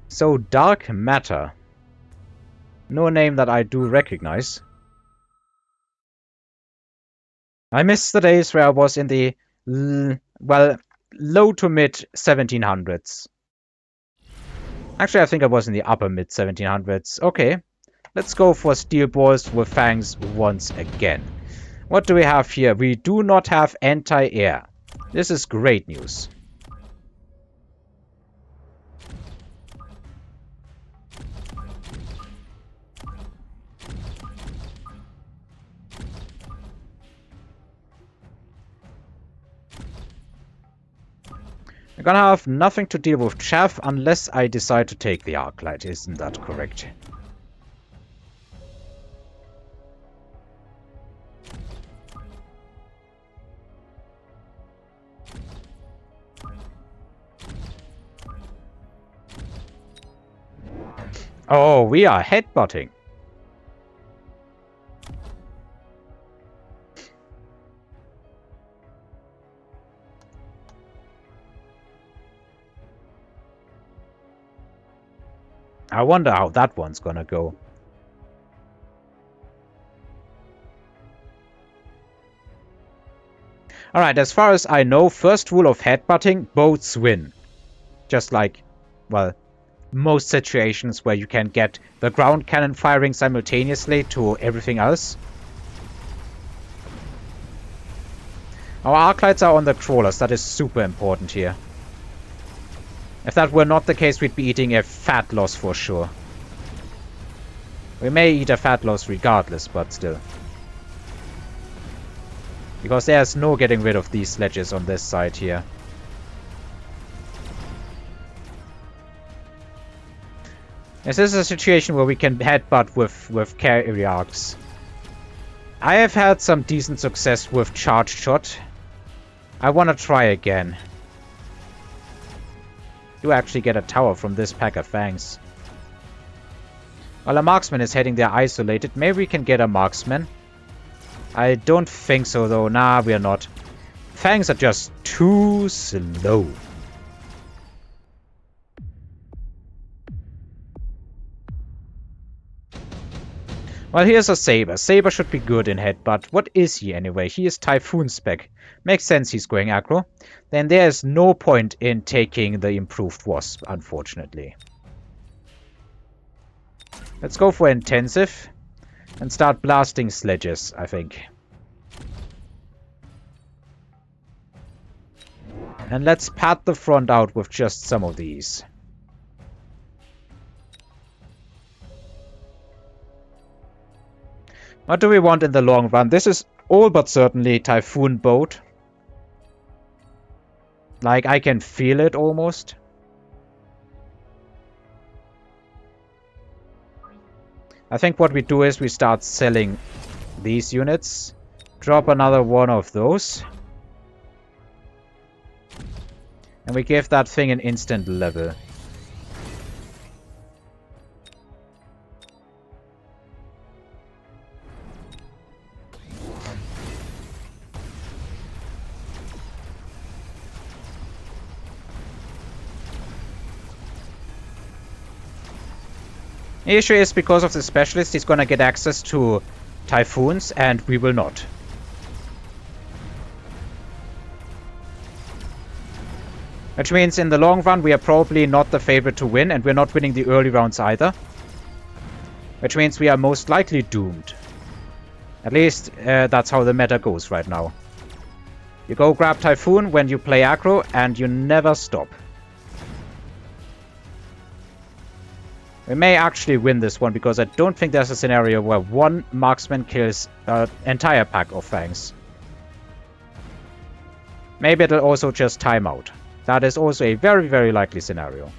So, Dark Matter. No name that I do recognize. I miss the days where I was in the, well, low to mid 1700s. Actually, I think I was in the upper mid 1700s. Okay, let's go for steel balls with fangs once again. What do we have here? We do not have anti-air. This is great news. We're gonna have nothing to deal with chaff unless I decide to take the arc light. Isn't that correct? Oh, we are headbutting. I wonder how that one's gonna go. Alright, as far as I know, first rule of headbutting, boats win. Just like, well, most situations where you can get the ground cannon firing simultaneously to everything else. Our arc lights are on the crawlers, that is super important here. If that were not the case, we'd be eating a fat loss for sure. We may eat a fat loss regardless, but still. Because there's no getting rid of these sledges on this side here. This is a situation where we can headbutt with carry arcs. I have had some decent success with charge shot. I want to try again. Do actually get a tower from this pack of fangs. While a marksman is heading there isolated, maybe we can get a marksman. I don't think so though. Nah, we are not. Fangs are just too slow. Well, here's a Saber. Saber should be good in headbutt. What is he anyway? He is Typhoon spec. Makes sense he's going aggro. Then there is no point in taking the improved Wasp, unfortunately. Let's go for intensive. And start blasting sledges, I think. And let's pad the front out with just some of these. What do we want in the long run? This is all but certainly Typhoon boat. Like, I can feel it almost. I think what we do is we start selling these units. Drop another one of those. And we give that thing an instant level. The issue is because of the specialist, he's gonna get access to Typhoons, and we will not. Which means in the long run, we are probably not the favorite to win, and we're not winning the early rounds either. Which means we are most likely doomed. At least, that's how the meta goes right now. You go grab Typhoon when you play aggro, and you never stop. We may actually win this one, because I don't think there's a scenario where one marksman kills an entire pack of fangs. Maybe it'll also just time out. That is also a very, very likely scenario.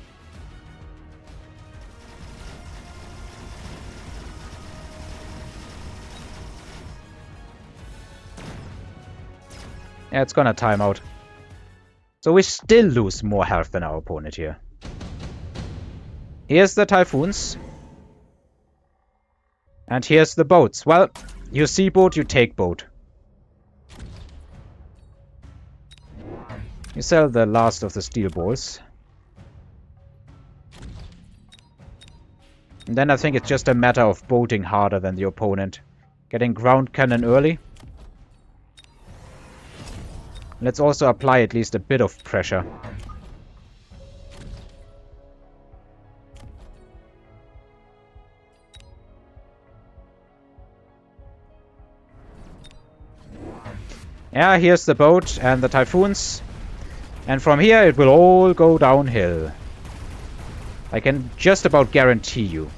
Yeah, it's gonna time out. So we still lose more health than our opponent here. Here's the Typhoons. And here's the boats. Well, you see boat, you take boat. You sell the last of the steel balls. And then I think it's just a matter of bolting harder than the opponent. Getting ground cannon early. Let's also apply at least a bit of pressure. Yeah, here's the boat and the typhoons. And from here it will all go downhill. I can just about guarantee you.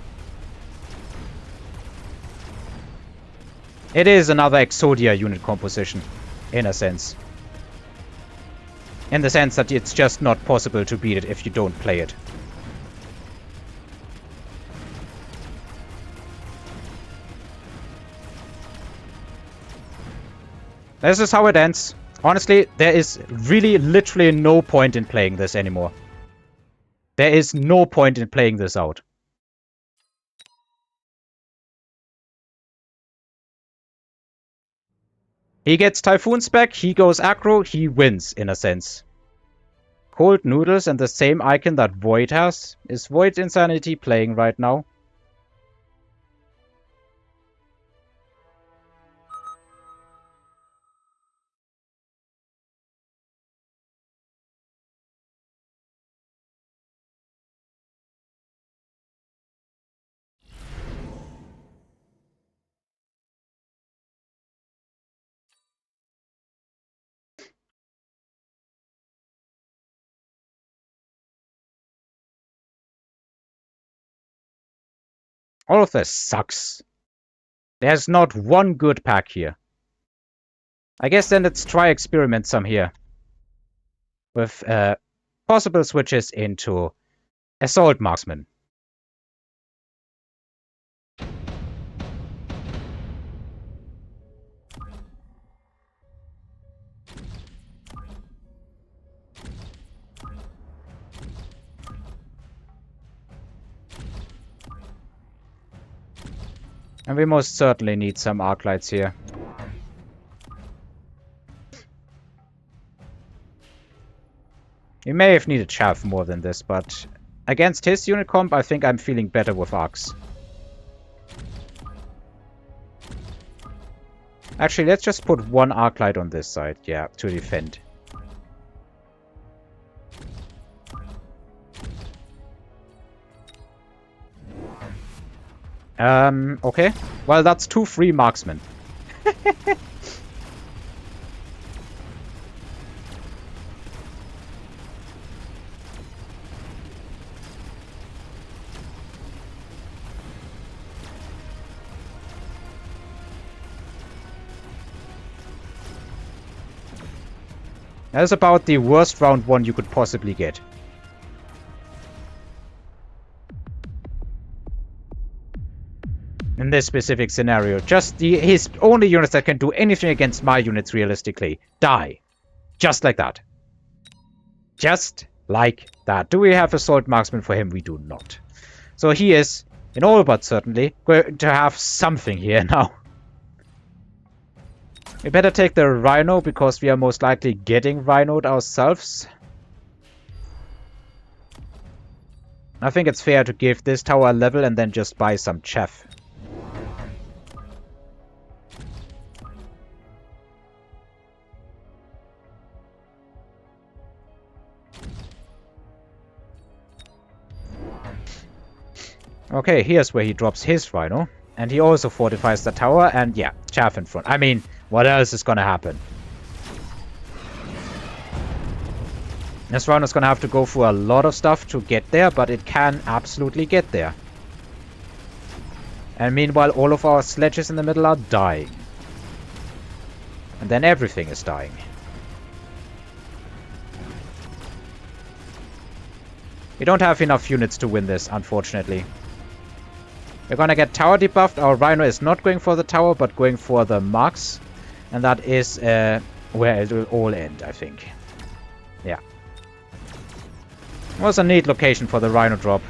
It is another Exodia unit composition, in a sense. In the sense that it's just not possible to beat it if you don't play it. This is how it ends. Honestly, there is really literally no point in playing this anymore. There is no point in playing this out. He gets Typhoons back, he goes aggro, he wins, in a sense. Cold Noodles and the same icon that Void has. Is Void Insanity playing right now? All of this sucks. There's not one good pack here. I guess then let's try experiment some here. With possible switches into Assault Marksmen. And we most certainly need some arc lights here. We may have needed chaff more than this, but against his unit comp, I think I'm feeling better with arcs. Actually, let's just put one arc light on this side, yeah, to defend. Okay. Well, that's 2 free marksmen. That's about the worst round 1 you could possibly get. In this specific scenario, just his only units that can do anything against my units realistically die. Just like that. Just like that. Do we have Assault Marksman for him? We do not. So he is, in all but certainly, going to have something here now. We better take the Rhino, because we are most likely getting Rhinoed ourselves. I think it's fair to give this tower a level and then just buy some chaff. Okay, here's where he drops his Rhino. And he also fortifies the tower, and yeah, chaff in front. I mean, what else is gonna happen? This Rhino is gonna have to go through a lot of stuff to get there, but it can absolutely get there. And meanwhile, all of our sledges in the middle are dying. And then everything is dying. We don't have enough units to win this, unfortunately. We're gonna get tower debuffed. Our Rhino is not going for the tower, but going for the marks. And that is where it will all end, I think. Yeah. It was a neat location for the Rhino drop.